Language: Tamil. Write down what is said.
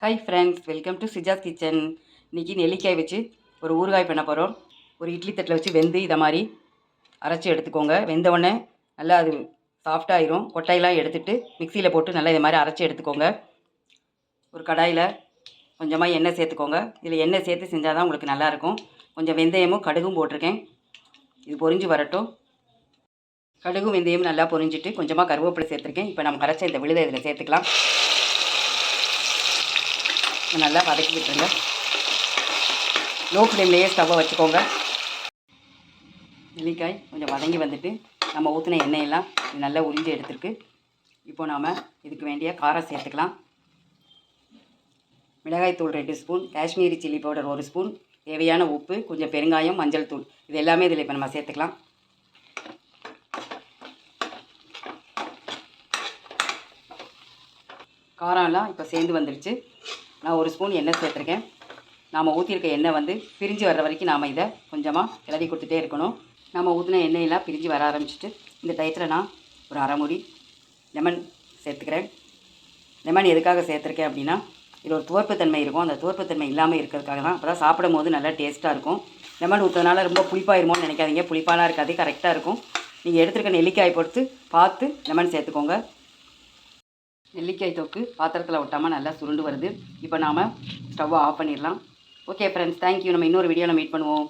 Hi friends, welcome to Sija's kitchen. இன்றைக்கி நெல்லிக்காய் வச்சு ஒரு ஊறுகாய் பண்ண போகிறோம். ஒரு இட்லி தட்டில் வச்சு வெந்து இதை மாதிரி அரைச்சி எடுத்துக்கோங்க. வெந்தவுடனே நல்லா அது சாஃப்டாகிடும். கொட்டையெல்லாம் எடுத்துகிட்டு மிக்சியில் போட்டு நல்லா இதை மாதிரி அரைச்சி எடுத்துக்கோங்க. ஒரு கடாயில் கொஞ்சமாக எண்ணெய் சேர்த்துக்கோங்க. இதில் எண்ணெய் சேர்த்து செஞ்சால் தான் உங்களுக்கு நல்லாயிருக்கும். கொஞ்சம் வெந்தயமும் கடுகும் போட்டிருக்கேன். இது பொரிஞ்சு வரட்டும். கடுகும் வெந்தயமும் நல்லா பொரிஞ்சிட்டு கொஞ்சமாக கருவேப்பிலை சேர்த்துருக்கேன். இப்போ நம்ம அரைச்ச இந்த விழுதை இதில் சேர்த்துக்கலாம். நல்லா வதக்கி விட்டுருங்க. லோ ஃப்ளேம்லேயே ஸ்டவ்வை வச்சுக்கோங்க. நெல்லிக்காய் கொஞ்சம் வதங்கி வந்துட்டு நம்ம ஊற்றின எண்ணெயெல்லாம் இது நல்லா உறிஞ்சி எடுத்துருக்கு. இப்போ நாம் இதுக்கு வேண்டிய காரம் சேர்த்துக்கலாம். மிளகாய்த்தூள் 2 spoon, Kashmiri chilli powder 1 spoon, தேவையான உப்பு, கொஞ்சம் பெருங்காயம், மஞ்சள் தூள், இது எல்லாமே இதில் இப்போ நம்ம சேர்த்துக்கலாம். காரம்லாம் இப்போ சேர்ந்து வந்துடுச்சு. நான் 1 ஸ்பூன் எண்ணெய் சேர்த்துருக்கேன். நாம் ஊற்றிருக்க எண்ணெய் வந்து பிரிஞ்சு வர்ற வரைக்கும் நாம் இதை கொஞ்சமாக கிளறி கொடுத்துட்டே இருக்கணும். நம்ம ஊற்றின எண்ணெயெல்லாம் பிரிஞ்சு வர ஆரம்பிச்சிட்டு இந்த டயத்தில் நான் ஒரு அரை மூடி லெமன் சேர்த்துக்கிறேன். லெமன் எதுக்காக சேர்த்துருக்கேன் அப்படின்னா, இது ஒரு துவர்ப்புத்தன்மை இருக்கும். அந்த துவர்ப்புத்தன்மை இல்லாமல் இருக்கிறதுக்காக தான். அப்போ தான் சாப்பிடும் போது நல்லா டேஸ்ட்டாக இருக்கும். லெமன் ஊற்றுறதுனால ரொம்ப புளிப்பாயிருமோன்னு நினைக்காதீங்க. புளிப்பாலாம் இருக்காது, கரெக்டாக இருக்கும். நீங்கள் எடுத்துருக்க நெல்லிக்காய் பொறுத்து பார்த்து லெமன் சேர்த்துக்கோங்க. நெல்லிக்காய் தொக்கு பாத்திரத்தில் ஒட்டாமல் நல்லா சுருண்டு வருது. இப்போ நாம் ஸ்டவ்வை ஆஃப் பண்ணிடலாம். Okay friends, thank you. நம்ம இன்னொரு வீடியோவில் மீட் பண்ணுவோம்.